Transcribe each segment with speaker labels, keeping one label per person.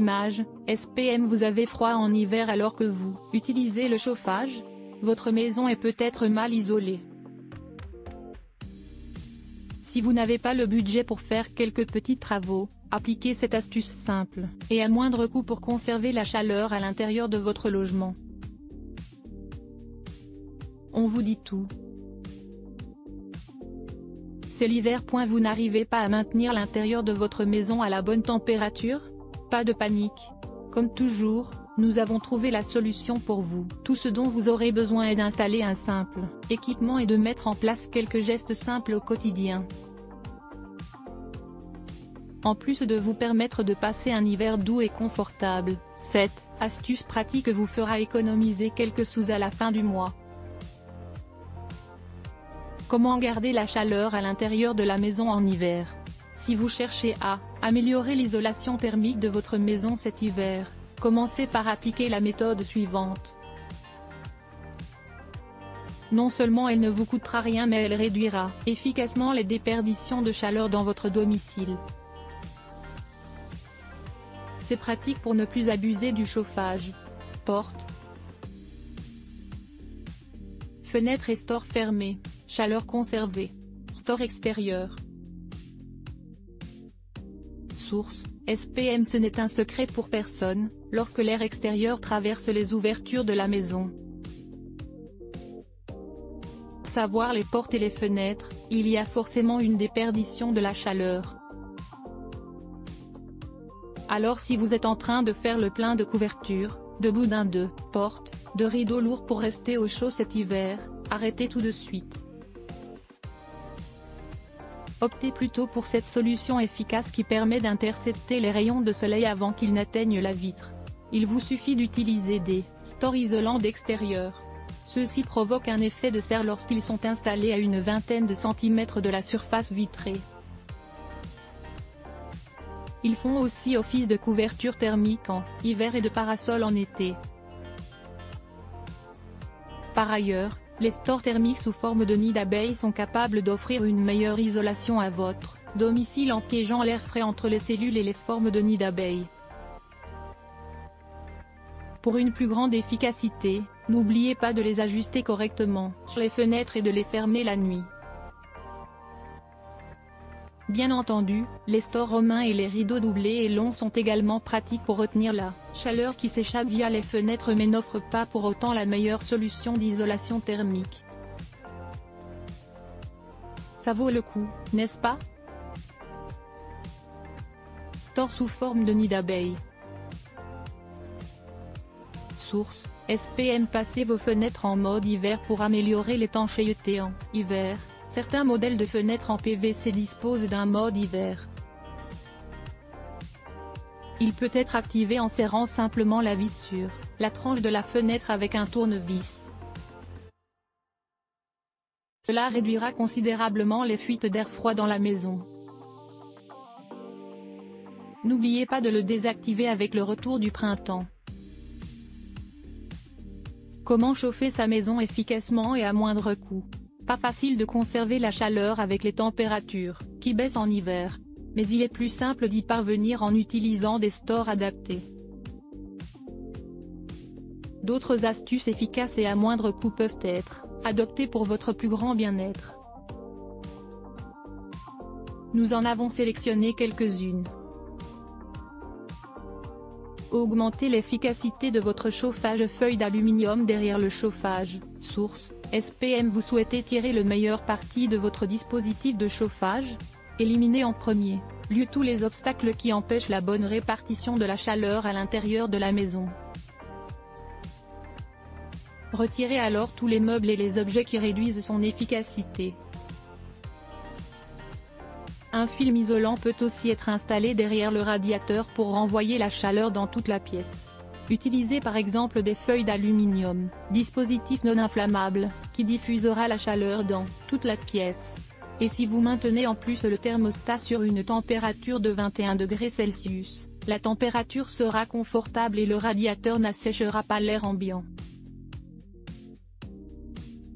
Speaker 1: image, SPM. Vous avez froid en hiver alors que vous utilisez le chauffage? Votre maison est peut-être mal isolée. Si vous n'avez pas le budget pour faire quelques petits travaux, appliquez cette astuce simple, et à moindre coût pour conserver la chaleur à l'intérieur de votre logement. On vous dit tout. C'est l'hiver. Vous n'arrivez pas à maintenir l'intérieur de votre maison à la bonne température? Pas de panique. Comme toujours, nous avons trouvé la solution pour vous. Tout ce dont vous aurez besoin est d'installer un simple équipement et de mettre en place quelques gestes simples au quotidien. En plus de vous permettre de passer un hiver doux et confortable, cette astuce pratique vous fera économiser quelques sous à la fin du mois. Comment garder la chaleur à l'intérieur de la maison en hiver? Si vous cherchez à améliorer l'isolation thermique de votre maison cet hiver, commencez par appliquer la méthode suivante. Non seulement elle ne vous coûtera rien, mais elle réduira efficacement les déperditions de chaleur dans votre domicile. C'est pratique pour ne plus abuser du chauffage. Porte, fenêtre et store fermés. Chaleur conservée. Store extérieur. Source, SPM. Ce n'est un secret pour personne, lorsque l'air extérieur traverse les ouvertures de la maison. Savoir les portes et les fenêtres, il y a forcément une déperdition de la chaleur. Alors si vous êtes en train de faire le plein de couvertures, de boudins, de portes, de rideaux lourds pour rester au chaud cet hiver, arrêtez tout de suite. Optez plutôt pour cette solution efficace qui permet d'intercepter les rayons de soleil avant qu'ils n'atteignent la vitre. Il vous suffit d'utiliser des stores isolants d'extérieur. Ceux-ci provoquent un effet de serre lorsqu'ils sont installés à une vingtaine de centimètres de la surface vitrée. Ils font aussi office de couverture thermique en hiver et de parasol en été. Par ailleurs, les stores thermiques sous forme de nids d'abeilles sont capables d'offrir une meilleure isolation à votre domicile en piégeant l'air frais entre les cellules et les formes de nids d'abeilles. Pour une plus grande efficacité, n'oubliez pas de les ajuster correctement sur les fenêtres et de les fermer la nuit. Bien entendu, les stores romains et les rideaux doublés et longs sont également pratiques pour retenir la chaleur qui s'échappe via les fenêtres, mais n'offrent pas pour autant la meilleure solution d'isolation thermique. Ça vaut le coup, n'est-ce pas? Store sous forme de nid d'abeilles. Source, SPM. Passez vos fenêtres en mode hiver pour améliorer l'étanchéité en hiver. Certains modèles de fenêtres en PVC disposent d'un mode hiver. Il peut être activé en serrant simplement la vis sur la tranche de la fenêtre avec un tournevis. Cela réduira considérablement les fuites d'air froid dans la maison. N'oubliez pas de le désactiver avec le retour du printemps. Comment chauffer sa maison efficacement et à moindre coût? Pas facile de conserver la chaleur avec les températures qui baissent en hiver, mais il est plus simple d'y parvenir en utilisant des stores adaptés. D'autres astuces efficaces et à moindre coût peuvent être adoptées pour votre plus grand bien-être. Nous en avons sélectionné quelques-unes. Augmentez l'efficacité de votre chauffage. Feuille d'aluminium derrière le chauffage. Source, SPM. Vous souhaitez tirer le meilleur parti de votre dispositif de chauffage? Éliminez en premier lieu tous les obstacles qui empêchent la bonne répartition de la chaleur à l'intérieur de la maison. Retirez alors tous les meubles et les objets qui réduisent son efficacité. Un film isolant peut aussi être installé derrière le radiateur pour renvoyer la chaleur dans toute la pièce. Utilisez par exemple des feuilles d'aluminium, dispositif non inflammable, qui diffusera la chaleur dans toute la pièce. Et si vous maintenez en plus le thermostat sur une température de 21 degrés Celsius, la température sera confortable et le radiateur n'asséchera pas l'air ambiant.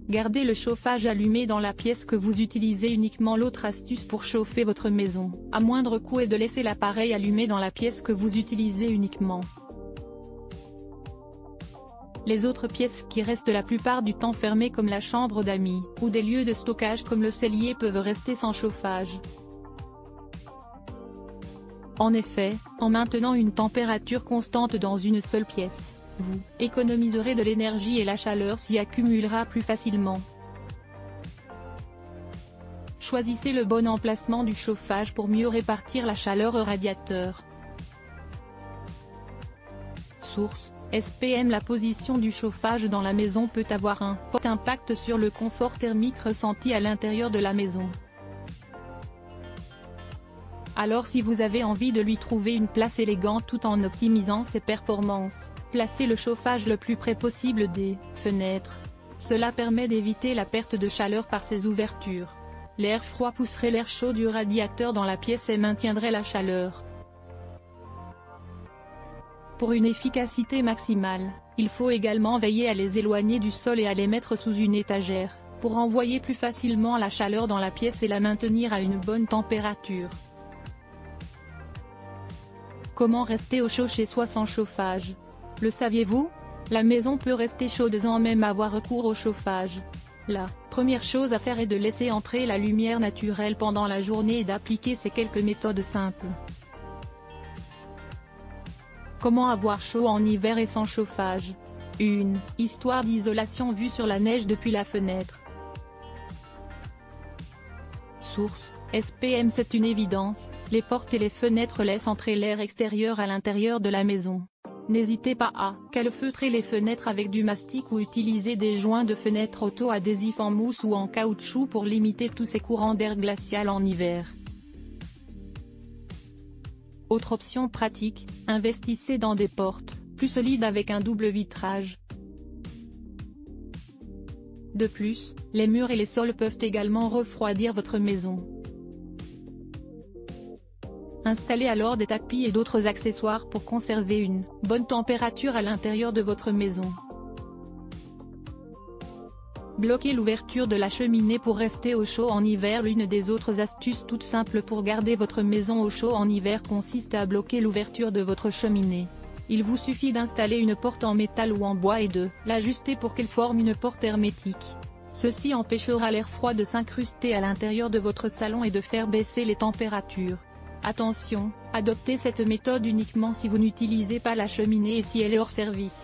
Speaker 1: Gardez le chauffage allumé dans la pièce que vous utilisez uniquement. L'autre astuce pour chauffer votre maison, à moindre coût, est de laisser l'appareil allumé dans la pièce que vous utilisez uniquement. Les autres pièces qui restent la plupart du temps fermées, comme la chambre d'amis, ou des lieux de stockage comme le cellier, peuvent rester sans chauffage. En effet, en maintenant une température constante dans une seule pièce, vous économiserez de l'énergie et la chaleur s'y accumulera plus facilement. Choisissez le bon emplacement du chauffage pour mieux répartir la chaleur au radiateur. Source: SPM. La position du chauffage dans la maison peut avoir un fort impact sur le confort thermique ressenti à l'intérieur de la maison. Alors, si vous avez envie de lui trouver une place élégante tout en optimisant ses performances, placez le chauffage le plus près possible des fenêtres. Cela permet d'éviter la perte de chaleur par ces ouvertures. L'air froid pousserait l'air chaud du radiateur dans la pièce et maintiendrait la chaleur. Pour une efficacité maximale, il faut également veiller à les éloigner du sol et à les mettre sous une étagère, pour envoyer plus facilement la chaleur dans la pièce et la maintenir à une bonne température. Comment rester au chaud chez soi sans chauffage? Le saviez-vous? La maison peut rester chaude sans même avoir recours au chauffage. La première chose à faire est de laisser entrer la lumière naturelle pendant la journée et d'appliquer ces quelques méthodes simples. Comment avoir chaud en hiver et sans chauffage? 1. Histoire d'isolation. Vue sur la neige depuis la fenêtre. Source: SPM. C'est une évidence, les portes et les fenêtres laissent entrer l'air extérieur à l'intérieur de la maison. N'hésitez pas à calfeutrer les fenêtres avec du mastic ou utiliser des joints de fenêtre auto-adhésifs en mousse ou en caoutchouc pour limiter tous ces courants d'air glacial en hiver. Autre option pratique, investissez dans des portes plus solides avec un double vitrage. De plus, les murs et les sols peuvent également refroidir votre maison. Installez alors des tapis et d'autres accessoires pour conserver une bonne température à l'intérieur de votre maison. Bloquez l'ouverture de la cheminée pour rester au chaud en hiver. L'une des autres astuces toutes simples pour garder votre maison au chaud en hiver consiste à bloquer l'ouverture de votre cheminée. Il vous suffit d'installer une porte en métal ou en bois et de l'ajuster pour qu'elle forme une porte hermétique. Ceci empêchera l'air froid de s'incruster à l'intérieur de votre salon et de faire baisser les températures. Attention, adoptez cette méthode uniquement si vous n'utilisez pas la cheminée et si elle est hors service.